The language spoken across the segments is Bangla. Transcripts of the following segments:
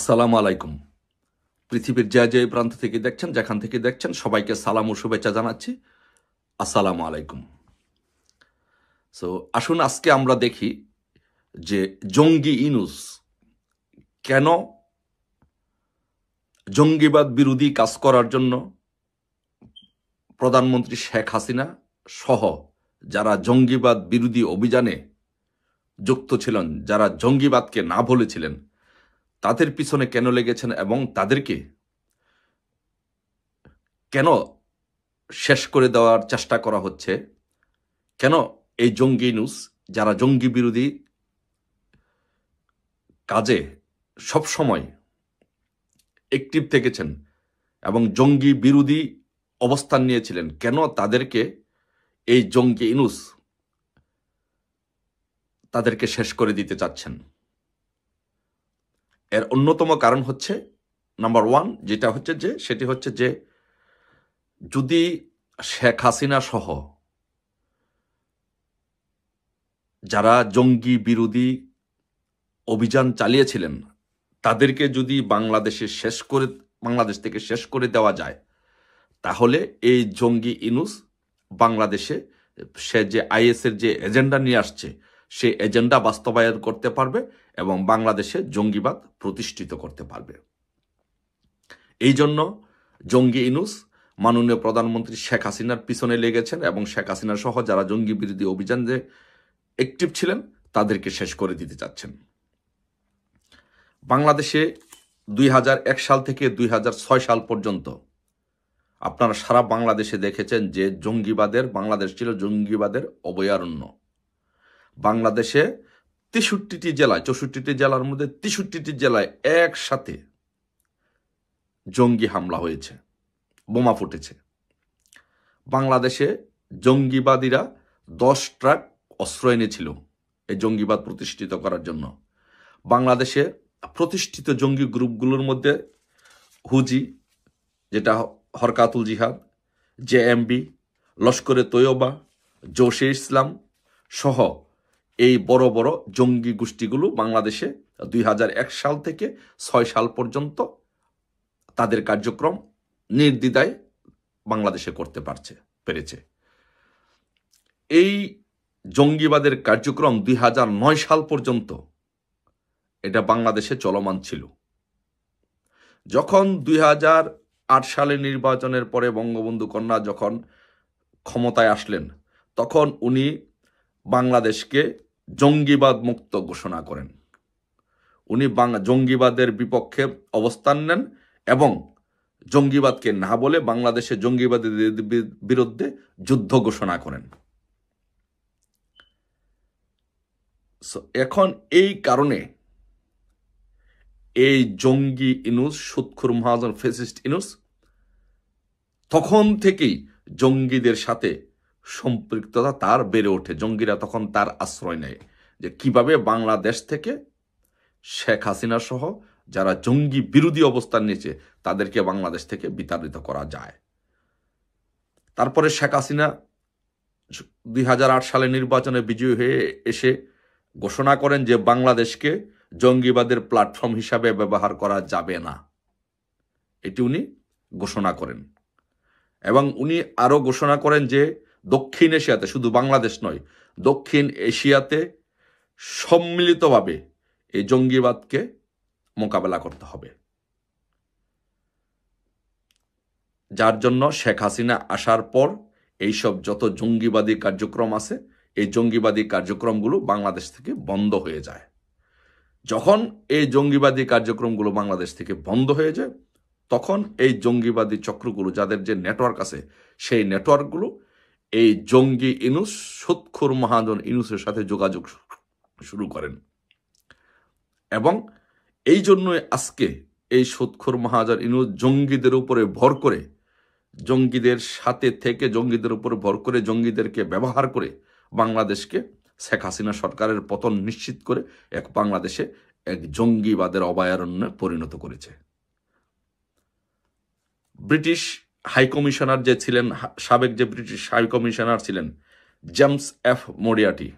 আসসালামু আলাইকুম। পৃথিবীর যে প্রান্ত থেকে দেখছেন, যেখান থেকে দেখছেন, সবাইকে সালাম ও শুভেচ্ছা জানাচ্ছি। আসসালামু আলাইকুম। আসুন আজকে আমরা দেখি যে জঙ্গি ইনুস কেন জঙ্গিবাদ বিরোধী কাজ করার জন্য প্রধানমন্ত্রী শেখ হাসিনা সহ যারা জঙ্গিবাদ বিরোধী অভিযানে যুক্ত ছিলেন, যারা জঙ্গিবাদকে না বলেছিলেন, তাদের পিছনে কেন লেগেছেন এবং তাদেরকে কেন শেষ করে দেওয়ার চেষ্টা করা হচ্ছে। কেন এই জঙ্গি ইনুস, যারা জঙ্গি বিরোধী কাজে সবসময় অ্যাক্টিভ থেকেছেন এবং জঙ্গি বিরোধী অবস্থান নিয়েছিলেন, কেন তাদেরকে এই জঙ্গি ইনুস তাদেরকে শেষ করে দিতে চাচ্ছেন? এর অন্যতম কারণ হচ্ছে নাম্বার ওয়ান, সেটি হচ্ছে যে যদি শেখ হাসিনা সহ যারা জঙ্গি বিরোধী অভিযান চালিয়েছিলেন তাদেরকে যদি বাংলাদেশ থেকে শেষ করে দেওয়া যায়, তাহলে এই জঙ্গি ইনুস বাংলাদেশে সে যে আইএসের যে এজেন্ডা নিয়ে আসছে সেই এজেন্ডা বাস্তবায়ন করতে পারবে এবং বাংলাদেশে জঙ্গিবাদ প্রতিষ্ঠিত করতে পারবে। এই জন্য জঙ্গি ইনুস মাননীয় প্রধানমন্ত্রী শেখ হাসিনার পিছনে লেগেছেন এবং শেখ হাসিনা সহ যারা জঙ্গি বিরোধী অভিযান যে অ্যাক্টিভ ছিলেন তাদেরকে শেষ করে দিতে চাচ্ছেন। বাংলাদেশে 2001 সাল থেকে 2006 সাল পর্যন্ত আপনারা সারা বাংলাদেশে দেখেছেন যে বাংলাদেশ ছিল জঙ্গিবাদের অভয়ারণ্য। বাংলাদেশে 63টি জেলায়, 64টি জেলার মধ্যে 63টি জেলায় একসাথে জঙ্গি হামলা হয়েছে, বোমা ফুটেছে। বাংলাদেশে জঙ্গিবাদীরা 10 ট্রাক অস্ত্র এনেছিল এই জঙ্গিবাদ প্রতিষ্ঠিত করার জন্য। বাংলাদেশে প্রতিষ্ঠিত জঙ্গি গ্রুপগুলোর মধ্যে হুজি, যেটা হরকাতুল জিহাদ, জেএমবি, লস্করে তৈয়বা, জোশে ইসলাম সহ এই বড় বড় জঙ্গি গোষ্ঠীগুলো বাংলাদেশে 2001 সাল থেকে 6 সাল পর্যন্ত তাদের কার্যক্রম নির্দ্বিধায় বাংলাদেশে করতে পেরেছে। এই জঙ্গিবাদের কার্যক্রম 2009 সাল পর্যন্ত এটা বাংলাদেশে চলমান ছিল। যখন 2008 সালে নির্বাচনের পরে বঙ্গবন্ধু কন্যা যখন ক্ষমতায় আসলেন, তখন উনি বাংলাদেশকে জঙ্গিবাদ মুক্ত ঘোষণা করেন। উনি জঙ্গিবাদের বিপক্ষে অবস্থান নেন এবং জঙ্গিবাদকে না বলে বাংলাদেশে জঙ্গিবাদের বিরুদ্ধে যুদ্ধ ঘোষণা করেন। এখন এই কারণে এই জঙ্গি ইনুস, সুৎখুর মহাজন ফ্যাসিস্ট ইনুস তখন থেকেই জঙ্গিদের সাথে সম্পৃক্ততা তার বেড়ে ওঠে। জঙ্গিরা তখন তার আশ্রয় নেয় যে কিভাবে বাংলাদেশ থেকে শেখ হাসিনা সহ যারা জঙ্গি বিরোধী অবস্থান নিয়েছে তাদেরকে বাংলাদেশ থেকে বিতাড়িত করা যায়। তারপরে শেখ হাসিনা 2008 সালে নির্বাচনে বিজয়ী হয়ে এসে ঘোষণা করেন যে বাংলাদেশকে জঙ্গিবাদের প্ল্যাটফর্ম হিসাবে ব্যবহার করা যাবে না। এটি উনি ঘোষণা করেন এবং উনি আরো ঘোষণা করেন যে দক্ষিণ এশিয়াতে, শুধু বাংলাদেশ নয়, দক্ষিণ এশিয়াতে সম্মিলিতভাবে এই জঙ্গিবাদকে মোকাবেলা করতে হবে। যার জন্য শেখ হাসিনা আসার পর এইসব যত জঙ্গিবাদী কার্যক্রম আছে, এই জঙ্গিবাদী কার্যক্রমগুলো বাংলাদেশ থেকে বন্ধ হয়ে যায়। যখন এই জঙ্গিবাদী কার্যক্রমগুলো বাংলাদেশ থেকে বন্ধ হয়ে যায়, তখন এই জঙ্গিবাদী চক্রগুলো, যাদের যে নেটওয়ার্ক আছে, সেই নেটওয়ার্কগুলো এই জঙ্গি ইনুস, সুৎখুর মহাজন ইনুসের সাথে যোগাযোগ শুরু করেন। এবং এই জন্যই আজকে এই সুৎখুর মহাজন ইনুস জঙ্গিদের উপরে ভর করে, জঙ্গিদের সাথে থেকে জঙ্গিদের উপরে ভর করে, জঙ্গিদেরকে ব্যবহার করে বাংলাদেশকে শেখ হাসিনা সরকারের পতন নিশ্চিত করে বাংলাদেশে এক জঙ্গিবাদের অভয়ারণ্যে পরিণত করেছে। ব্রিটিশ হাইকমিশনার যে ছিলেন, সাবেক যে ব্রিটিশ হাইকমিশনার ছিলেন জেমস এফ মরিয়াটি,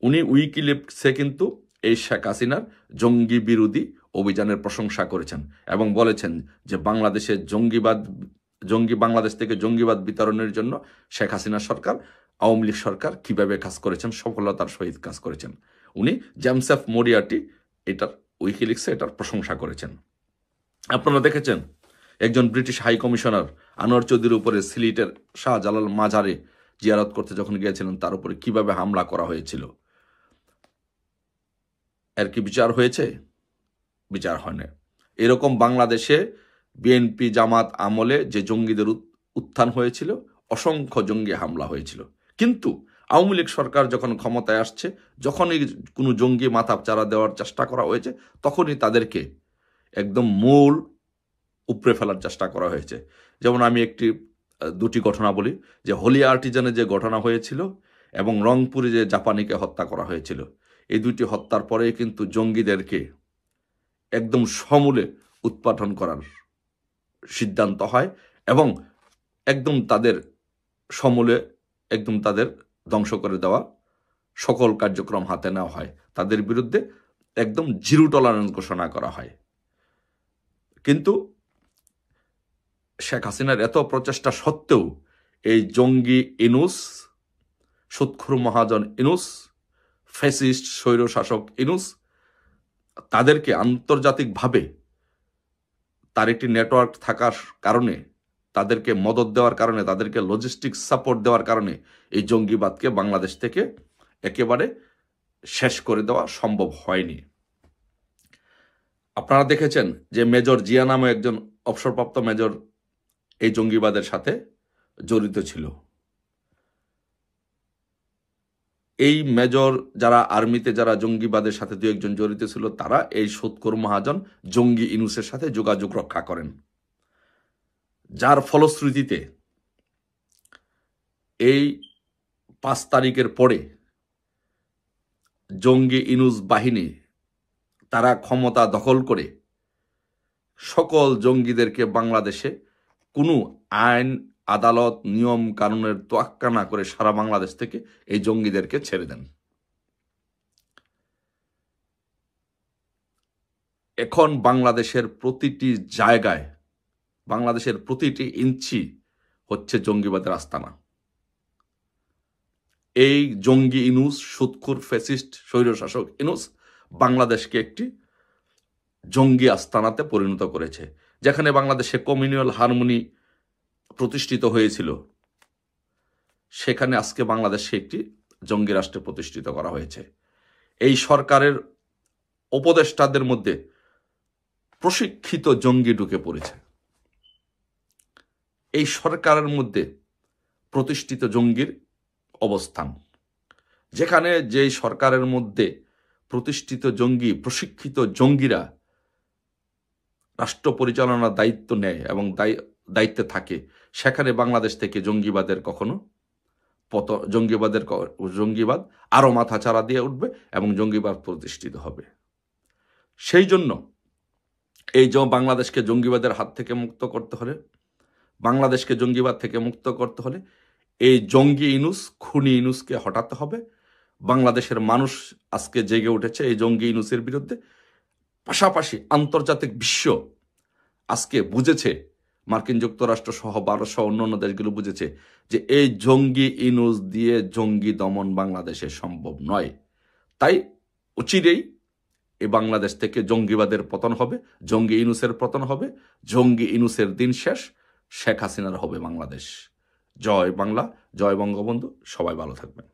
উনি উইকিলিক্সে কিন্তু এই শেখ হাসিনার জঙ্গি বিরোধী অভিযানের প্রশংসা করেছেন এবং বলেছেন যে বাংলাদেশে বাংলাদেশ থেকে জঙ্গিবাদ বিতরণের জন্য শেখ হাসিনা সরকার, আওয়ামী লীগ সরকার কিভাবে কাজ করেছেন, সফলতার সহিত কাজ করেছেন। উনি জেমস এফ মরিয়ার্টি এটার উইকিলিক্সে এটার প্রশংসা করেছেন। আপনারা দেখেছেন একজন ব্রিটিশ হাই কমিশনার আনোয়ার চৌধুরীর উপরে সিলেটের শাহজালাল মাজারে জিয়ারত করতে যখন গিয়েছিলেন তার উপরে কিভাবে হামলা করা হয়েছিল। এর কি বিচার হয়েছে? বিচার হয় না। এরকম বাংলাদেশে বিএনপি জামাত আমলে যে জঙ্গিদের উত্থান হয়েছিল, অসংখ্য জঙ্গি হামলা হয়েছিল, কিন্তু আওয়ামী লীগ সরকার যখন ক্ষমতায় আসছে, যখনই কোনো জঙ্গি মাথা চারা দেওয়ার চেষ্টা করা হয়েছে, তখনই তাদেরকে একদম মূল উপড়ে ফেলার চেষ্টা করা হয়েছে। যেমন আমি দুটি ঘটনা বলি, যে হোলি আর্টিজানে যে ঘটনা হয়েছিল এবং রংপুরে যে জাপানিকে হত্যা করা হয়েছিল, এই দুটি হত্যার পরে কিন্তু জঙ্গিদেরকে একদম সমূলে উৎপাটন করার সিদ্ধান্ত হয় এবং একদম তাদের সমূলে একদম তাদের ধ্বংস করে দেওয়া সকল কার্যক্রম হাতে নেওয়া হয়, তাদের বিরুদ্ধে একদম জিরো টলারেন্স ঘোষণা করা হয়। কিন্তু শেখ হাসিনার এত প্রচেষ্টা সত্ত্বেও এই জঙ্গি ইনুস, সুৎখুর মহাজন ইনুস, ফ্যাসিস্ট স্বৈরশাসক ইনুস তাদেরকে আন্তর্জাতিকভাবে তার একটি নেটওয়ার্ক থাকার কারণে, তাদেরকে মদত দেওয়ার কারণে, তাদেরকে লজিস্টিক সাপোর্ট দেওয়ার কারণে এই জঙ্গিবাদকে বাংলাদেশ থেকে একেবারে শেষ করে দেওয়া সম্ভব হয়নি। আপনারা দেখেছেন যে মেজর জিয়া নামে একজন অবসরপ্রাপ্ত মেজর এই জঙ্গিবাদের সাথে জড়িত ছিল। এই মেজর যারা আর্মিতে যারা জঙ্গিবাদের সাথে দু একজন জড়িত ছিল, তারা এই সুৎখোর মহাজন জঙ্গি ইনুসের সাথে যোগাযোগ রক্ষা করেন, যার ফলশ্রুতিতে এই 5 তারিখের পরে জঙ্গি ইনুস বাহিনী তারা ক্ষমতা দখল করে সকল জঙ্গিদেরকে বাংলাদেশে কোনো আইন আদালত নিয়ম কানুনের তোয়াক্কা না করে সারা বাংলাদেশ থেকে এই জঙ্গিদেরকে ছেড়ে দেন। এখন বাংলাদেশের প্রতিটি জায়গায়, বাংলাদেশের প্রতিটি ইঞ্চি হচ্ছে জঙ্গিবাদের আস্তানা। এই জঙ্গি ইনুস, সুৎখুর ফ্যাসিস্ট স্বৈরশাসক ইনুস বাংলাদেশকে একটি জঙ্গি আস্তানাতে পরিণত করেছে। যেখানে বাংলাদেশে কমিউনাল হারমোনি প্রতিষ্ঠিত হয়েছিল, সেখানে আজকে বাংলাদেশে একটি জঙ্গি রাষ্ট্রে প্রতিষ্ঠিত করা হয়েছে। এই সরকারের উপদেষ্টাদের মধ্যে প্রশিক্ষিত জঙ্গি ঢুকে পড়েছে। এই সরকারের মধ্যে প্রতিষ্ঠিত জঙ্গির অবস্থান, যেখানে যেই সরকারের মধ্যে প্রতিষ্ঠিত জঙ্গি, প্রশিক্ষিত জঙ্গিরা রাষ্ট্র পরিচালনার দায়িত্ব নেয় এবং দায়িত্বে থাকে, সেখানে বাংলাদেশ থেকে জঙ্গিবাদ আরো মাথা চাড়া দিয়ে উঠবে এবং জঙ্গিবাদ প্রতিষ্ঠিত হবে। সেই জন্য এই বাংলাদেশকে জঙ্গিবাদের হাত থেকে মুক্ত করতে হলে, বাংলাদেশকে জঙ্গিবাদ থেকে মুক্ত করতে হলে এই জঙ্গি ইনুস, খুনি ইনুসকে হটাতে হবে। বাংলাদেশের মানুষ আজকে জেগে উঠেছে এই জঙ্গি ইনুসের বিরুদ্ধে। পাশাপাশি আন্তর্জাতিক বিশ্ব আজকে বুঝেছে, মার্কিন যুক্তরাষ্ট্র সহ 1200 অন্যান্য দেশগুলো বুঝেছে যে এই জঙ্গি ইনুস দিয়ে জঙ্গি দমন বাংলাদেশে সম্ভব নয়। তাই অচিরেই এই বাংলাদেশ থেকে জঙ্গিবাদের পতন হবে, জঙ্গি ইনুসের পতন হবে। জঙ্গি ইনুসের দিন শেষ, শেখ হাসিনার হবে বাংলাদেশ। জয় বাংলা, জয় বঙ্গবন্ধু। সবাই ভালো থাকবেন।